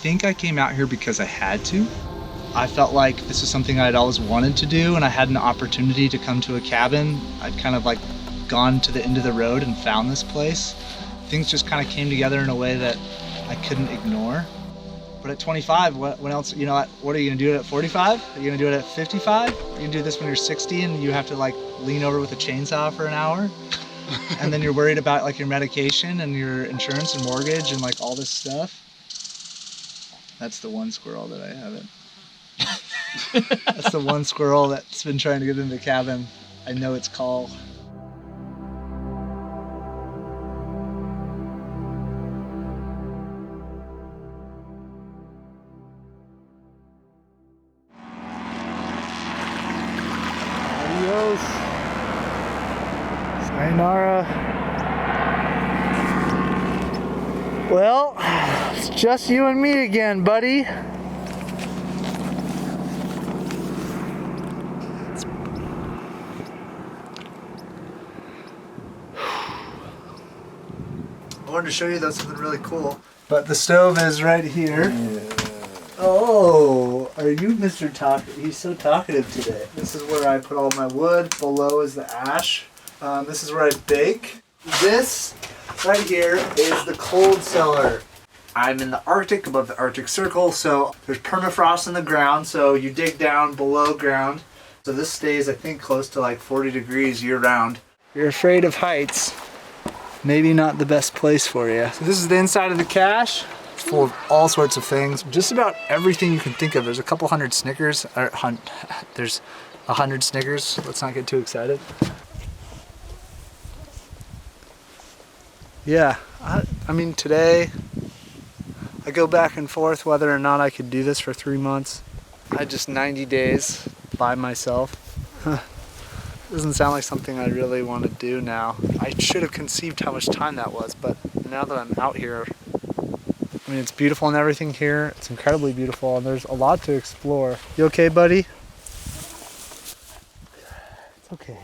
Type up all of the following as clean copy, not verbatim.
think I came out here because I had to. I felt like this is something I'd always wanted to do, and I had an opportunity to come to a cabin. I'd kind of like gone to the end of the road and found this place. Things just kind of came together in a way that I couldn't ignore. But at 25, what else, you know, what are you gonna do at 45? Are you gonna do it at 55? Are you gonna do this when you're 60 and you have to like lean over with a chainsaw for an hour? And then you're worried about like your medication and your insurance and mortgage and like all this stuff? That's the one squirrel that I haven't. That's the one squirrel that's been trying to get into the cabin. I know its call. Adios. Sayonara. Well, it's just you and me again, buddy. I wanted to show you though something really cool. But the stove is right here. Yeah. Oh, are you Mr. Talkative? He's so talkative today. This is where I put all my wood. Below is the ash. This is where I bake. This right here is the cold cellar. I'm in the Arctic, above the Arctic Circle, so there's permafrost in the ground, so you dig down below ground. So this stays, I think, close to like 40 degrees year round. You're afraid of heights. Maybe not the best place for you. So this is the inside of the cache. It's full of all sorts of things. Just about everything you can think of. There's a couple hundred Snickers. There's 100 Snickers. Let's not get too excited. Yeah, I mean today, I go back and forth whether or not I could do this for 3 months. I just 90 days by myself. Doesn't sound like something I really want to do now. I should have conceived how much time that was, but now that I'm out here, I mean, it's beautiful and everything here. It's incredibly beautiful, and there's a lot to explore. You okay, buddy? It's okay.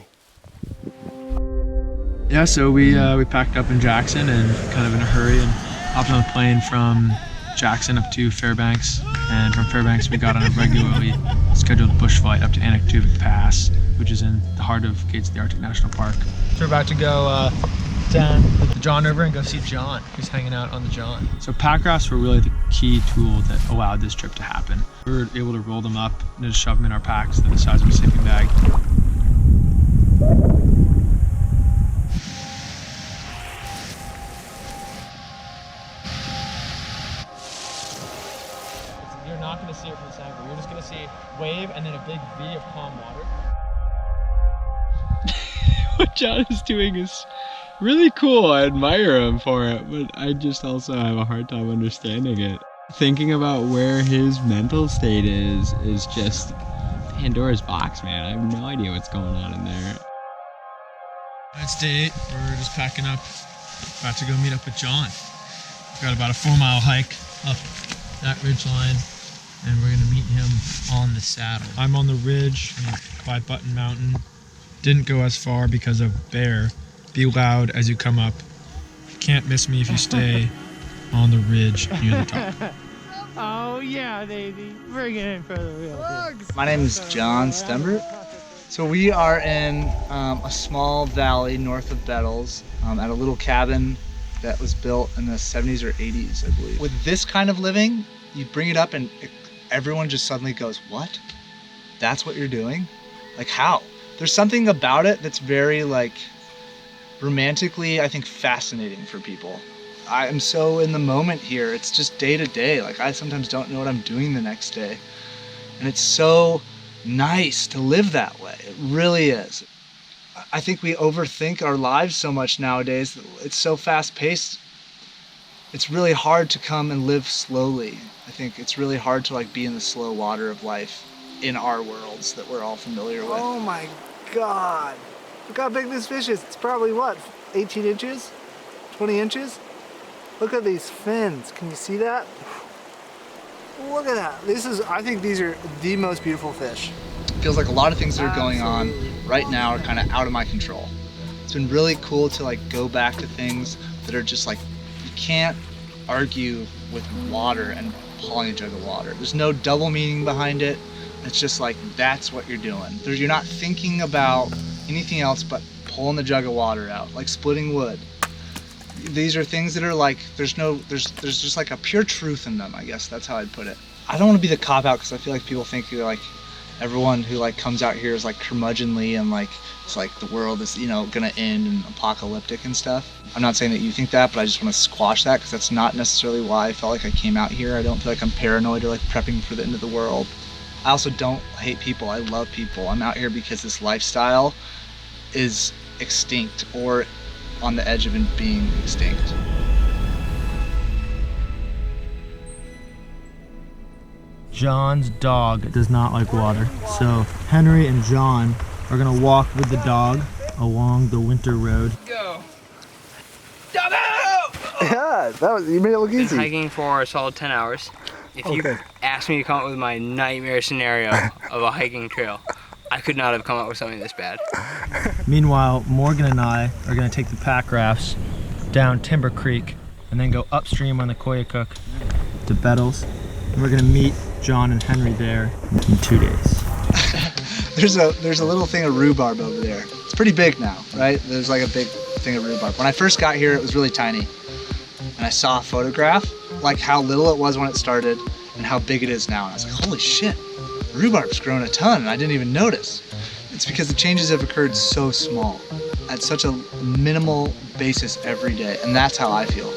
Yeah, so we packed up in Jackson and kind of in a hurry and hopped on a plane from Jackson up to Fairbanks, and from Fairbanks we got on a regularly scheduled bush flight up to Anaktuvik Pass, which is in the heart of Gates of the Arctic National Park. So we're about to go down the John River and go see John, who's hanging out on the John. So packrafts were really the key tool that allowed this trip to happen. We were able to roll them up and just shove them in our packs. They're the size of a sleeping bag. You're not going to see it from this angle. You're just going to see wave and then a big V of calm water. What John is doing is really cool. I admire him for it, but I just also have a hard time understanding it. Thinking about where his mental state is just Pandora's box, man. I have no idea what's going on in there. It's day 8. We're just packing up, about to go meet up with John. We've got about a 4-mile hike up that ridge line, and we're gonna meet him on the saddle. I'm on the ridge by Button Mountain. Didn't go as far because of bear. Be loud as you come up. Can't miss me if you stay on the ridge near the top. Oh yeah, baby. Bring it in for the real deal. My name is John Stember. So we are in a small valley north of Bettles at a little cabin that was built in the 70s or 80s, I believe. With this kind of living, you bring it up and everyone just suddenly goes, what? That's what you're doing? Like how? There's something about it that's very like romantically, I think, fascinating for people. I am so in the moment here. It's just day to day. Like I sometimes don't know what I'm doing the next day. And it's so nice to live that way. It really is. I think we overthink our lives so much nowadays. It's so fast paced. It's really hard to come and live slowly. I think it's really hard to like be in the slow water of life in our worlds that we're all familiar with. Oh my God. Look how big this fish is. It's probably what, 18 inches? 20 inches? Look at these fins. Can you see that? Look at that. I think these are the most beautiful fish. It feels like a lot of things that are going on right now are kind of out of my control. It's been really cool to like go back to things that are just like, you can't argue with water and hauling a jug of water. There's no double meaning behind it. It's just like, that's what you're doing. You're not thinking about anything else but pulling the jug of water out, like splitting wood. These are things that are like, there's just like a pure truth in them, I guess that's how I'd put it. I don't want to be the cop out because I feel like people think like everyone who like comes out here is like curmudgeonly and like it's like the world is, you know, gonna end and apocalyptic and stuff. I'm not saying that you think that, but I just want to squash that because that's not necessarily why I felt like I came out here. I don't feel like I'm paranoid or like prepping for the end of the world. I also don't hate people. I love people. I'm out here because this lifestyle is extinct or on the edge of being extinct. John's dog does not like water, so Henry and John are gonna walk with the dog along the winter road. Go. Yeah, you made it look Been easy. hiking for a solid 10 hours. If you asked me to come up with my nightmare scenario of a hiking trail, I could not have come up with something this bad. Meanwhile, Morgan and I are gonna take the packrafts down Timber Creek and then go upstream on the Koyukuk to Bettles. And we're gonna meet John and Henry there in 2 days. There's a little thing of rhubarb over there. It's pretty big now, right? There's like a big thing of rhubarb. When I first got here, it was really tiny. And I saw a photograph, like how little it was when it started and how big it is now. And I was like, holy shit, rhubarb's grown a ton and I didn't even notice. It's because the changes have occurred so small, at such a minimal basis every day. And that's how I feel.